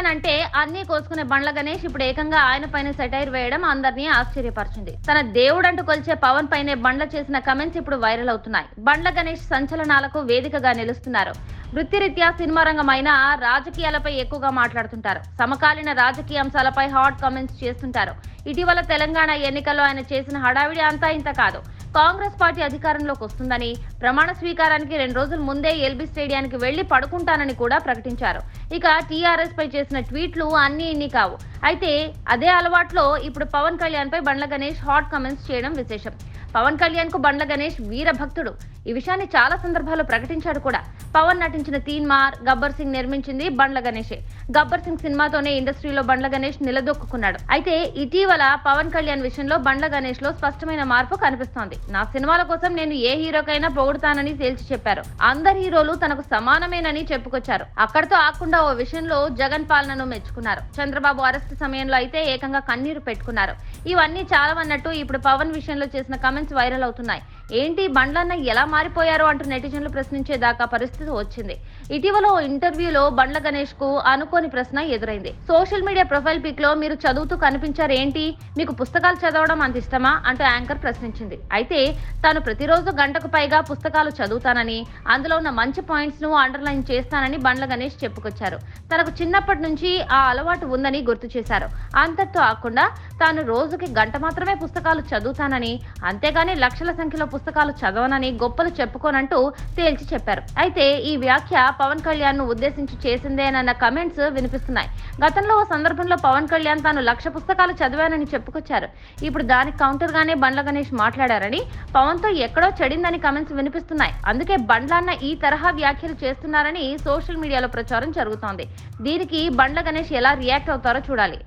కళ్యాణ్ అంటే అన్ని కోసుకునే బండ్ల గణేష్ ఇప్పుడు ఏకంగా ఆయన పైన సెటైర్ వేయడం అందరినీ ఆశ్చర్యపరిచింది. తన దేవుడంటూ కొలిచే పవన్ పైనే బండ్ల చేసిన కమెంట్స్ ఇప్పుడు వైరల్ అవుతున్నాయి. బండ్ల గణేష్ సంచలనాలకు వేదికగా నిలుస్తున్నారు. వృత్తిరీత్యా సినిమా రంగమైన రాజకీయాలపై ఎక్కువగా మాట్లాడుతుంటారు. సమకాలీన రాజకీయ అంశాలపై హాట్ కామెంట్స్ చేస్తుంటారు. ఇటీవల తెలంగాణ ఎన్నికల్లో ఆయన చేసిన హడావిడి అంతా ఇంత కాదు. కాంగ్రెస్ పార్టీ అధికారంలోకి వస్తుందని, ప్రమాణ స్వీకారానికి 2 రోజుల ముందే ఎల్బీ స్టేడియానికి వెళ్లి పడుకుంటానని కూడా ప్రకటించారు. ఇక టీఆర్ఎస్ పై చేసిన ట్వీట్లు అన్ని ఇన్ని కావు. అయితే అదే అలవాట్లో ఇప్పుడు పవన్ కళ్యాణ్ పై బండ్ల గణేష్ హాట్ కామెంట్స్ చేయడం విశేషం. పవన్ కళ్యాణ్ కు బండ్ల గణేష్ వీర భక్తుడు. ఈ విషయాన్ని చాలా సందర్భాల్లో ప్రకటించాడు కూడా. పవన్ నటించిన తీన్మార్, గబ్బర్ సింగ్ నిర్మించింది బండ్ల గణేషే. గబ్బర్ సింగ్ సినిమాతోనే ఇండస్ట్రీలో బండ్ల గణేష్ నిలదొక్కున్నాడు. అయితే ఇటీవల పవన్ కళ్యాణ్ విషయంలో బండ్ల గణేష్ లో స్పష్టమైన మార్పు కనిపిస్తోంది. నా సినిమాల కోసం నేను ఏ హీరోకైనా పొగుడుతానని తేల్చి చెప్పారు. అందరి హీరోలు తనకు సమానమేనని చెప్పుకొచ్చారు. అక్కడితో ఆకుండా ఓ విషయంలో జగన్ పాలనను మెచ్చుకున్నారు. చంద్రబాబు అరెస్ట్ సమయంలో అయితే ఏకంగా కన్నీరు పెట్టుకున్నారు. ఇవన్నీ చాలవన్నట్టు ఇప్పుడు పవన్ విషయంలో చేసిన కామెంట్స్ వైరల్ అవుతున్నాయి. ఏంటి బండ్లన్న ఎలా మారిపోయారు అంటూ నెటిజన్లు ప్రశ్నించేదాకా పరిస్థితి వచ్చింది. ఇటీవల ఓ ఇంటర్వ్యూలో బండ్ల గణేష్ కు అనుకోని ప్రశ్న ఎదురైంది. సోషల్ మీడియా ప్రొఫైల్ పిక్ లో మీరు చదువుతూ కనిపించారు ఏంటి, మీకు పుస్తకాలు చదవడం అంత ఇష్టమా అంటూ యాంకర్ ప్రశ్నించింది. అయితే తాను ప్రతిరోజు గంటకు పైగా పుస్తకాలు చదువుతానని, అందులో ఉన్న మంచి పాయింట్స్ ను అండర్లైన్ చేస్తానని బండ్ల గణేష్ చెప్పుకొచ్చారు. తనకు చిన్నప్పటి నుంచి ఆ అలవాటు ఉందని గుర్తు చేశారు. అంతటితో ఆకుండా తాను రోజుకి గంట మాత్రమే పుస్తకాలు చదువుతానని, అంతేగాని లక్షల సంఖ్యలో పుస్తకాలు చదవనని గొప్పలు చెప్పుకోనంటూ తేల్చి చెప్పారు. అయితే ఈ వ్యాఖ్య పవన్ కళ్యాణ్ ను ఉద్దేశించి చేసిందేనన్న కమెంట్స్ వినిపిస్తున్నాయి. గతంలో ఓ సందర్భంలో పవన్ కళ్యాణ్ తాను 1,00,000 పుస్తకాలు చదివానని చెప్పుకొచ్చారు. ఇప్పుడు దానికి కౌంటర్ గానే బండ్ల గణేష్ మాట్లాడారని, పవన్ తో ఎక్కడో చెడిందని కమెంట్స్ వినిపిస్తున్నాయి. అందుకే బండ్లన్న ఈ తరహా వ్యాఖ్యలు చేస్తున్నారని సోషల్ మీడియాలో ప్రచారం జరుగుతోంది. దీనికి బండ్ల గణేష్ ఎలా రియాక్ట్ అవుతారో చూడాలి.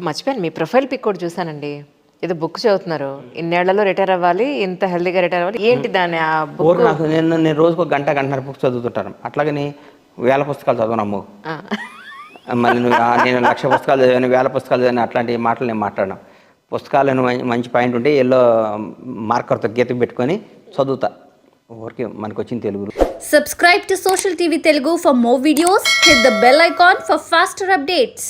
మర్చిపోయాను, మీ ప్రొఫైల్ పిక్ కూడా చూసానండి. ఏదో బుక్ చదువుతున్నారు. ఇన్నేళ్లలో రిటైర్ అవ్వాలి, ఇంత హెల్దీగా రిటైర్ అవ్వాలి, ఏంటి దాని ఆ బుక్? నాకు నేను రోజుకు గంటన్నర బుక్ చదువుతుంటాను. అట్లాగని 1000 పుస్తకాలు చదవనమ్ము. మళ్ళీ నేను 1,00,000 పుస్తకాలు చదివాను, 1000 పుస్తకాలు చదివాను, అట్లాంటి మాటలు నేను మాట్లాడను. పుస్తకాలను మంచి పాయింట్ ఉంటే ఎల్లో మార్కర్తో గీత పెట్టుకొని చదువుతా. ఊరికి మనకు వచ్చింది తెలుగులో. Subscribe to Social TV Telugu for more videos. Hit the bell icon for faster updates.